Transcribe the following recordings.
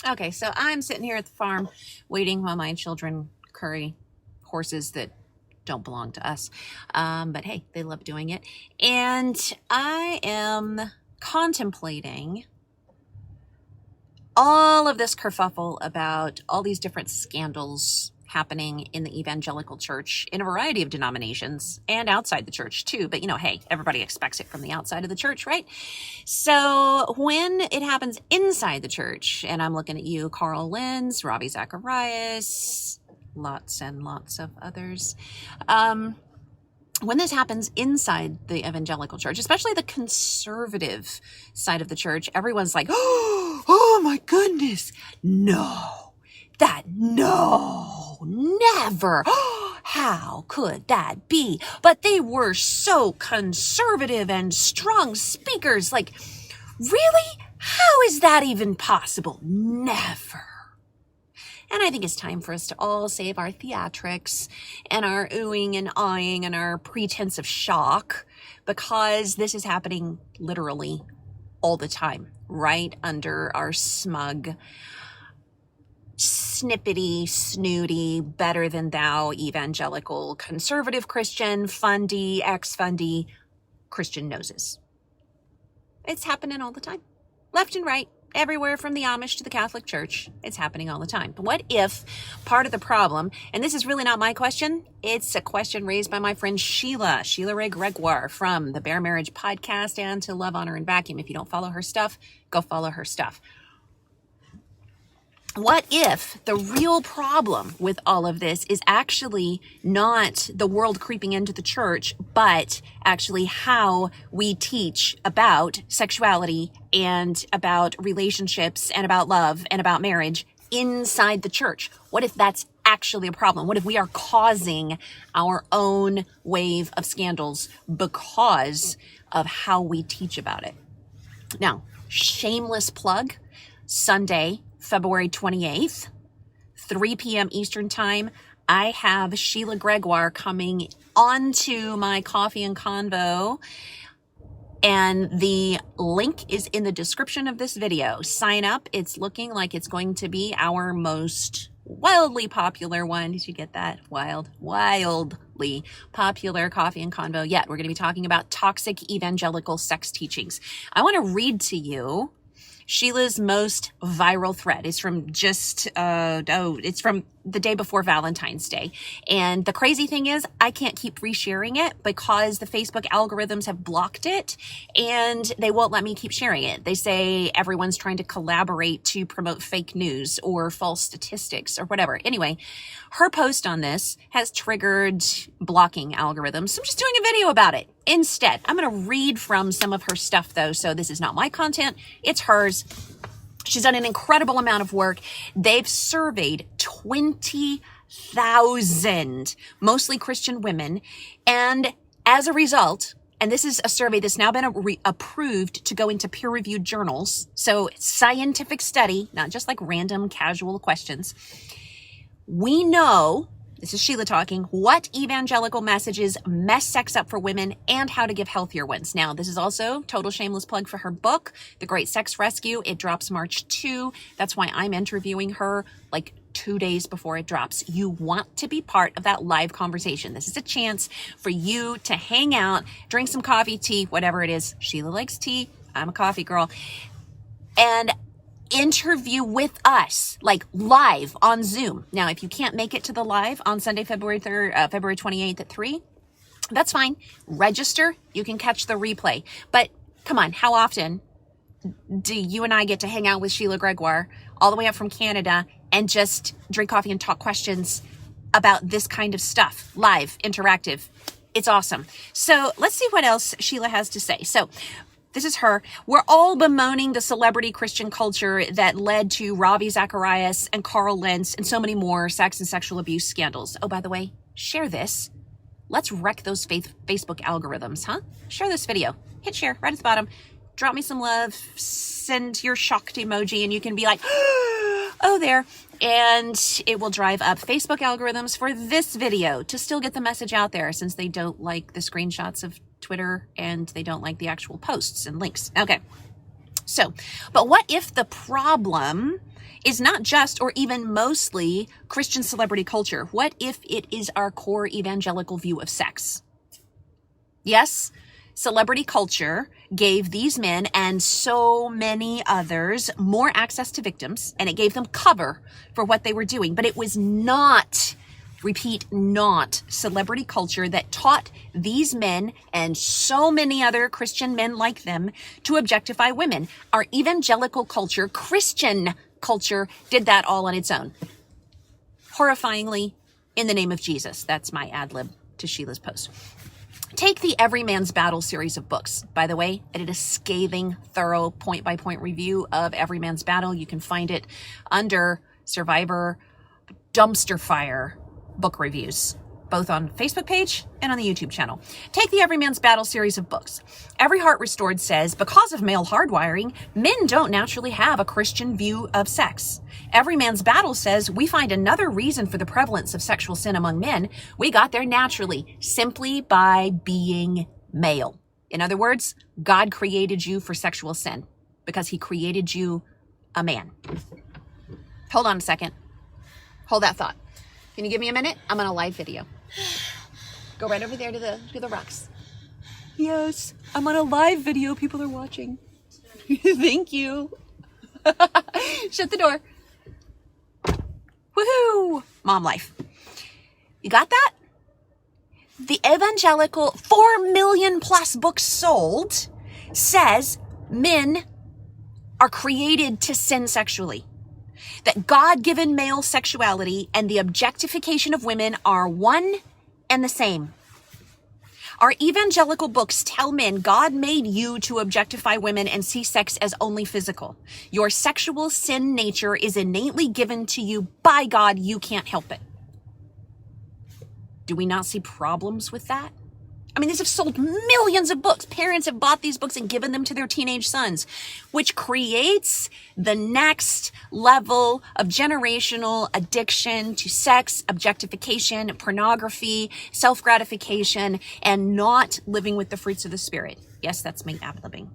Okay, so I'm sitting here at the farm waiting while my children curry horses that don't belong to us. But hey, they love doing it. And I am contemplating all of this kerfuffle about all these different scandals happening in the evangelical church in a variety of denominations and outside the church too. But hey, everybody expects it from the outside of the church, right? So when it happens inside the church, and I'm looking at you, Carl Lenz, Ravi Zacharias, lots and lots of others, when this happens inside the evangelical church, especially the conservative side of the church, everyone's like, oh my goodness, no, never. How could that be? But they were so conservative and strong speakers. Like, really? How is that even possible? Never. And I think it's time for us to all save our theatrics and our oohing and eyeing and our pretense of shock, because this is happening literally all the time, right under our smug, snippety, snooty, better than thou, evangelical, conservative Christian, fundy, ex-fundy Christian noses. It's happening all the time, left and right. Everywhere from the Amish to the Catholic Church, it's happening all the time. But what if part of the problem, and this is really not my question, it's a question raised by my friend Sheila Wray Gregoire from the Bare Marriage podcast and To Love, Honor, and Vacuum. If you don't follow her stuff, go follow her stuff. What if the real problem with all of this is actually not the world creeping into the church, but actually how we teach about sexuality and about relationships and about love and about marriage inside the church? What if that's actually a problem? What if we are causing our own wave of scandals because of how we teach about it? Now, shameless plug, Sunday, February 28th, 3 p.m. Eastern Time, I have Sheila Gregoire coming onto my Coffee and Convo, and the link is in the description of this video. Sign up. It's looking like it's going to be our most wildly popular one. Did you get that? Wildly popular Coffee and Convo yet. We're going to be talking about toxic evangelical sex teachings. I want to read to you Sheila's most viral thread. Is from just, it's from the day before Valentine's Day. And the crazy thing is, I can't keep resharing it because the Facebook algorithms have blocked it and they won't let me keep sharing it. They say everyone's trying to collaborate to promote fake news or false statistics or whatever. Anyway, her post on this has triggered blocking algorithms. So I'm just doing a video about it. Instead, I'm going to read from some of her stuff though. So this is not my content. It's hers. She's done an incredible amount of work. They've surveyed 20,000, mostly Christian women. And as a result, and this is a survey that's now been approved to go into peer-reviewed journals. So scientific study, not just like random casual questions. We know, this is Sheila talking, what evangelical messages mess sex up for women and how to give healthier ones. Now, this is also total shameless plug for her book, The Great Sex Rescue. It drops March 2. That's why I'm interviewing her like 2 days before it drops. You want to be part of that live conversation. This is a chance for you to hang out, drink some coffee, tea, whatever it is. Sheila likes tea. I'm a coffee girl. And interview with us, like live on Zoom. Now, if you can't make it to the live on Sunday, February 28th at 3, that's fine. Register. You can catch the replay. But come on, how often do you and I get to hang out with Sheila Gregoire all the way up from Canada and just drink coffee and talk questions about this kind of stuff, live, interactive? It's awesome. So let's see what else Sheila has to say. So this is her. We're all bemoaning the celebrity Christian culture that led to Ravi Zacharias and Carl Lenz and so many more sex and sexual abuse scandals. Oh, by the way, share this. Let's wreck those Facebook algorithms, huh? Share this video. Hit share right at the bottom. Drop me some love. Send your shocked emoji and you can be like, oh, there. And it will drive up Facebook algorithms for this video to still get the message out there, since they don't like the screenshots of Twitter and they don't like the actual posts and links. Okay. So, but what if the problem is not just or even mostly Christian celebrity culture? What if it is our core evangelical view of sex? Yes, celebrity culture gave these men and so many others more access to victims, and it gave them cover for what they were doing. But it was not, repeat, not celebrity culture that taught these men and so many other Christian men like them to objectify women. Our evangelical culture, Christian culture, did that all on its own. Horrifyingly, in the name of Jesus. That's my ad lib to Sheila's post. Take the Every Man's Battle series of books. By the way, I did a scathing, thorough, point-by-point review of Every Man's Battle. You can find it under Survivor Dumpster Fire book reviews, both on Facebook page and on the YouTube channel. Take the Every Man's Battle series of books. Every Heart Restored says, because of male hardwiring, men don't naturally have a Christian view of sex. Every Man's Battle says, we find another reason for the prevalence of sexual sin among men. We got there naturally, simply by being male. In other words, God created you for sexual sin because he created you a man. Hold on a second. Hold that thought. Can you give me a minute? I'm on a live video. Go right over there to the rocks. Yes, I'm on a live video. People are watching. Thank you. Shut the door. Woohoo! Mom life. You got that? The Evangelical 4 million plus books sold says men are created to sin sexually. That God-given male sexuality and the objectification of women are one and the same. Our evangelical books tell men God made you to objectify women and see sex as only physical. Your sexual sin nature is innately given to you by God. You can't help it. Do we not see problems with that? I mean, these have sold millions of books. Parents have bought these books and given them to their teenage sons, which creates the next level of generational addiction to sex, objectification, pornography, self-gratification, and not living with the fruits of the Spirit. Yes, that's me ad-libbing.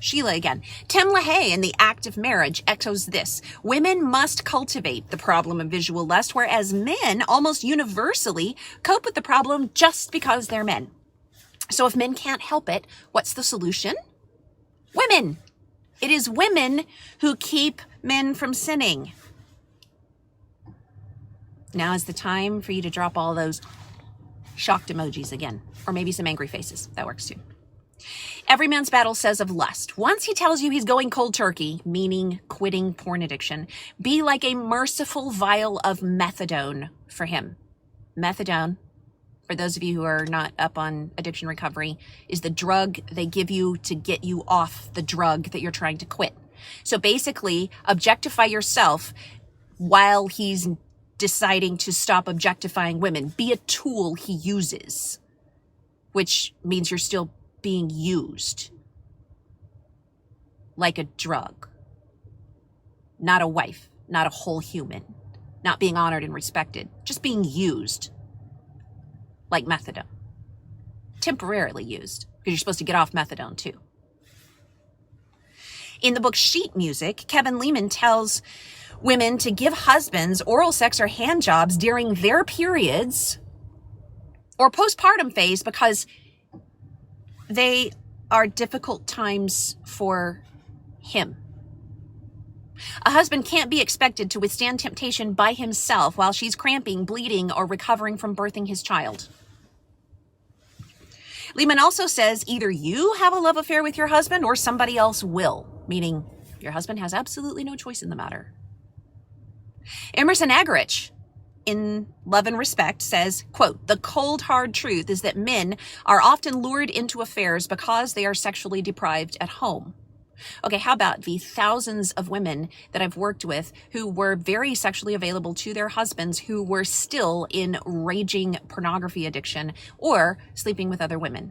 Sheila again. Tim LaHaye in The Act of Marriage echoes this. Women must cultivate the problem of visual lust, whereas men almost universally cope with the problem just because they're men. So if men can't help it, what's the solution? Women. It is women who keep men from sinning. Now is the time for you to drop all those shocked emojis again, or maybe some angry faces. That works too. Every Man's Battle says of lust, once he tells you he's going cold turkey, meaning quitting porn addiction, be like a merciful vial of methadone for him. Methadone, for those of you who are not up on addiction recovery, is the drug they give you to get you off the drug that you're trying to quit. So basically, objectify yourself while he's deciding to stop objectifying women. Be a tool he uses, which means you're still being used like a drug, not a wife, not a whole human, not being honored and respected, just being used like methadone, temporarily used, because you're supposed to get off methadone too. In the book Sheet Music, Kevin Lehman tells women to give husbands oral sex or hand jobs during their periods or postpartum phase because they are difficult times for him. A husband can't be expected to withstand temptation by himself while she's cramping, bleeding, or recovering from birthing his child. Lehman also says either you have a love affair with your husband or somebody else will, meaning your husband has absolutely no choice in the matter. Emerson Aggarich, in Love and Respect, says, quote, the cold, hard truth is that men are often lured into affairs because they are sexually deprived at home. Okay, how about the thousands of women that I've worked with who were very sexually available to their husbands who were still in raging pornography addiction or sleeping with other women?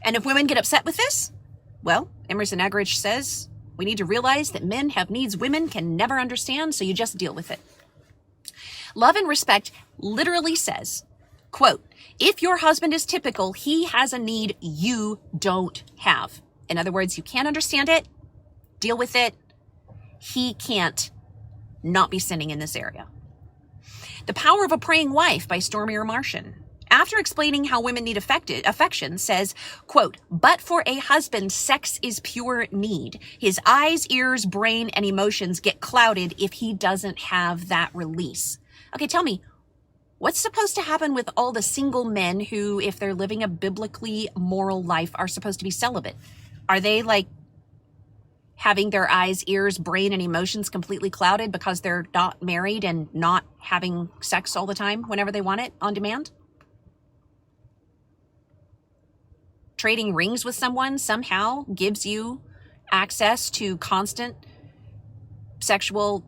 And if women get upset with this, well, Emerson Aggarich says, we need to realize that men have needs women can never understand, so you just deal with it. Love and Respect literally says, quote, if your husband is typical, he has a need you don't have. In other words, you can't understand it, deal with it. He can't not be sinning in this area. The Power of a Praying Wife by Stormy Martian, after explaining how women need affection, says, quote, "But for a husband, sex is pure need. His eyes, ears, brain, and emotions get clouded if he doesn't have that release." Okay, tell me, what's supposed to happen with all the single men who, if they're living a biblically moral life, are supposed to be celibate? Are they like having their eyes, ears, brain, and emotions completely clouded because they're not married and not having sex all the time whenever they want it on demand? Trading rings with someone somehow gives you access to constant sexual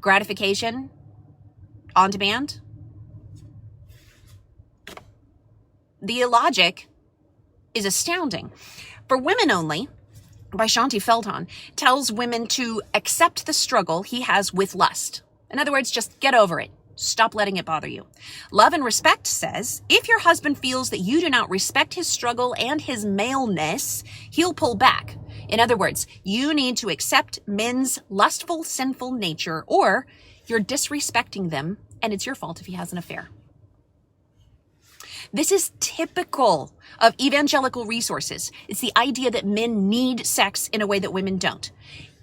gratification on demand? The illogic is astounding. For Women Only, by Shanti Feldhahn, tells women to accept the struggle he has with lust. In other words, just get over it. Stop letting it bother you. Love and Respect says, if your husband feels that you do not respect his struggle and his maleness, he'll pull back. In other words, you need to accept men's lustful, sinful nature, or you're disrespecting them, and it's your fault if he has an affair. This is typical of evangelical resources. It's the idea that men need sex in a way that women don't.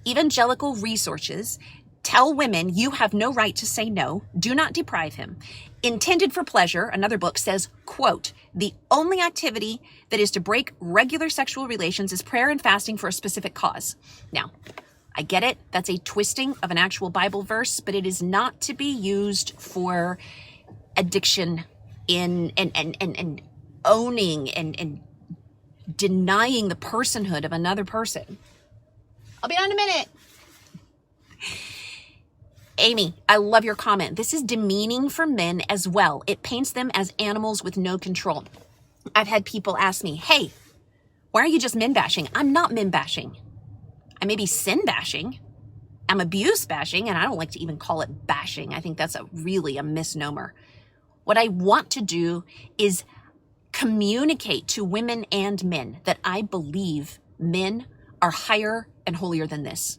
Evangelical resources tell women you have no right to say no, do not deprive him. Intended for Pleasure, another book, says, quote, "The only activity that is to break regular sexual relations is prayer and fasting for a specific cause." Now, I get it. That's a twisting of an actual Bible verse, but it is not to be used for addiction in and owning and denying the personhood of another person. I'll be on in a minute. Amy, I love your comment. This is demeaning for men as well. It paints them as animals with no control. I've had people ask me, hey, why are you just men bashing? I'm not men bashing. I may be sin bashing. I'm abuse bashing, and I don't like to even call it bashing. I think that's really a misnomer. What I want to do is communicate to women and men that I believe men are higher and holier than this.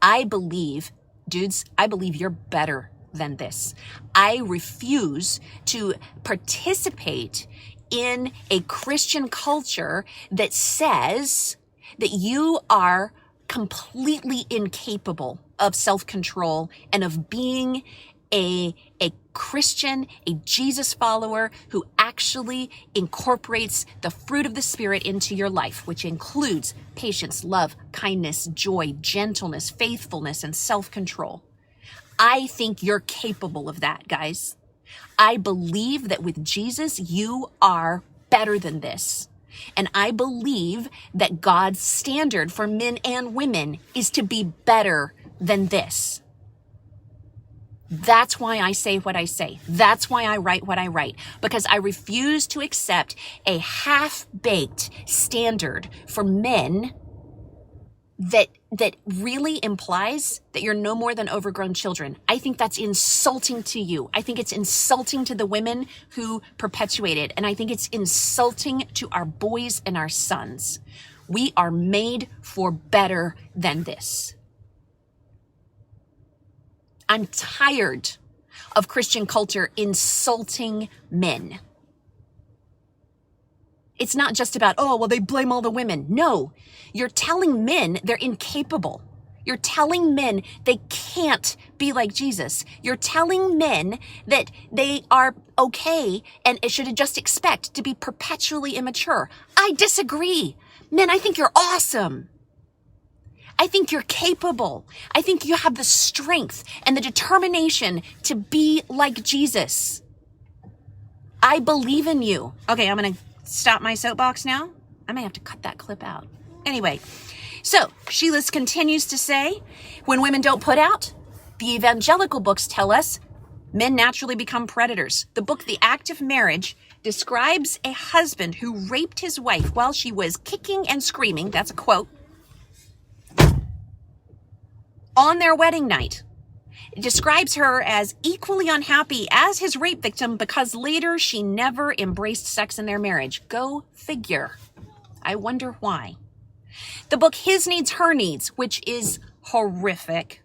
I believe, dudes, I believe you're better than this. I refuse to participate in a Christian culture that says that you are completely incapable of self-control and of being a Christian, a Jesus follower who actually incorporates the fruit of the Spirit into your life, which includes patience, love, kindness, joy, gentleness, faithfulness, and self-control. I think you're capable of that, guys. I believe that with Jesus, you are better than this. And I believe that God's standard for men and women is to be better than this. That's why I say what I say. That's why I write what I write, because I refuse to accept a half-baked standard for men that really implies that you're no more than overgrown children. I think that's insulting to you. I think it's insulting to the women who perpetuate it, and I think it's insulting to our boys and our sons. We are made for better than this. I'm tired of Christian culture insulting men. It's not just about, oh, well, they blame all the women. No, you're telling men they're incapable. You're telling men they can't be like Jesus. You're telling men that they are okay and should just expect to be perpetually immature. I disagree. Men, I think you're awesome. I think you're capable. I think you have the strength and the determination to be like Jesus. I believe in you. Okay, I'm going to stop my soapbox now. I may have to cut that clip out. Anyway, so Sheila continues to say, when women don't put out, the evangelical books tell us men naturally become predators. The book, The Act of Marriage, describes a husband who raped his wife while she was kicking and screaming. That's a quote. On their wedding night. It describes her as equally unhappy as his rape victim because later she never embraced sex in their marriage. Go figure. I wonder why. The book His Needs, Her Needs, which is horrific,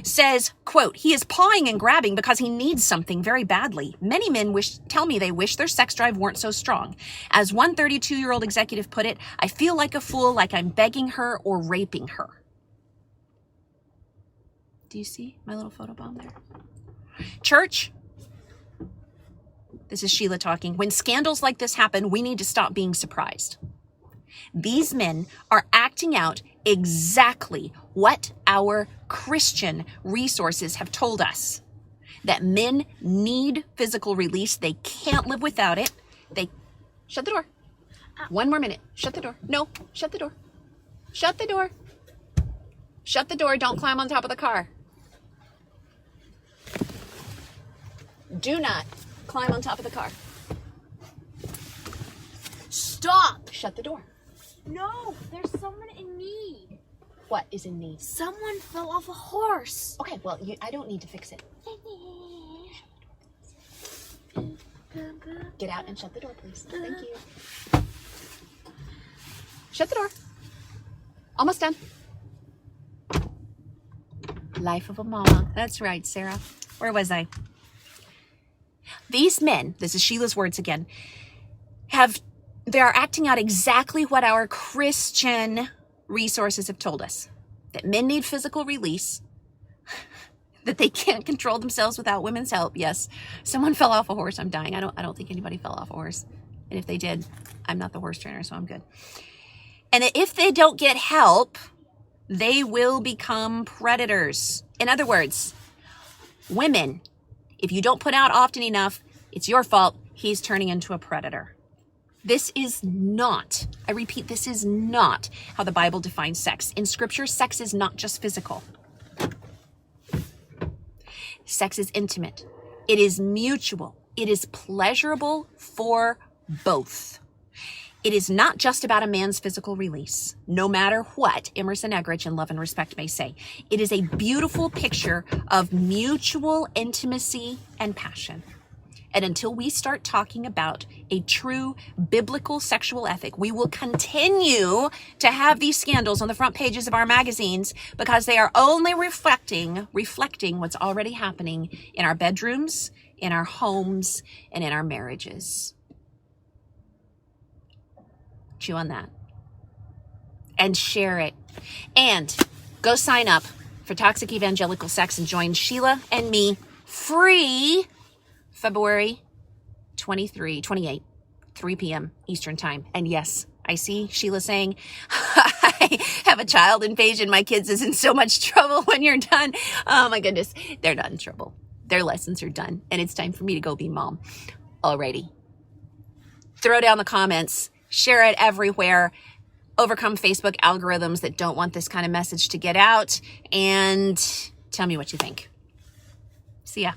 says, quote, he is pawing and grabbing because he needs something very badly. Many men tell me they wish their sex drive weren't so strong. As one 32-year-old executive put it, I feel like a fool, like I'm begging her or raping her. Do you see my little photobomb there? Church, this is Sheila talking. When scandals like this happen, we need to stop being surprised. These men are acting out exactly what our Christian resources have told us. That men need physical release. They can't live without it. Shut the door. One more minute. Shut the door. No, shut the door. Shut the door. Shut the door. Don't climb on top of the car. Do not climb on top of the car. Stop! Shut the door. No, there's someone in need. What is in need? Someone fell off a horse. Okay, well, I don't need to fix it. Get out and shut the door, please. Thank you. Shut the door. Almost done. Life of a mama. That's right, Sarah. Where was I? These men, this is Sheila's words again, they are acting out exactly what our Christian resources have told us. That men need physical release, that they can't control themselves without women's help. Yes, someone fell off a horse. I'm dying. I don't think anybody fell off a horse. And if they did, I'm not the horse trainer, so I'm good. And that if they don't get help, they will become predators. In other words, women, if you don't put out often enough, it's your fault. He's turning into a predator. This is not, I repeat, this is not how the Bible defines sex. In Scripture, sex is not just physical. Sex is intimate. It is mutual. It is pleasurable for both. It is not just about a man's physical release, no matter what Emerson Eggerichs in Love and Respect may say. It is a beautiful picture of mutual intimacy and passion. And until we start talking about a true biblical sexual ethic, we will continue to have these scandals on the front pages of our magazines because they are only reflecting what's already happening in our bedrooms, in our homes, and in our marriages. Chew on that. And share it. And go sign up for Toxic Evangelical Sex and join Sheila and me free February 28, 3 p.m. Eastern Time. And yes, I see Sheila saying, I have a child invasion. My kids is in so much trouble when you're done. Oh my goodness. They're not in trouble. Their lessons are done. And it's time for me to go be mom. Alrighty. Throw down the comments. Share it everywhere. Overcome Facebook algorithms that don't want this kind of message to get out. And tell me what you think. See ya.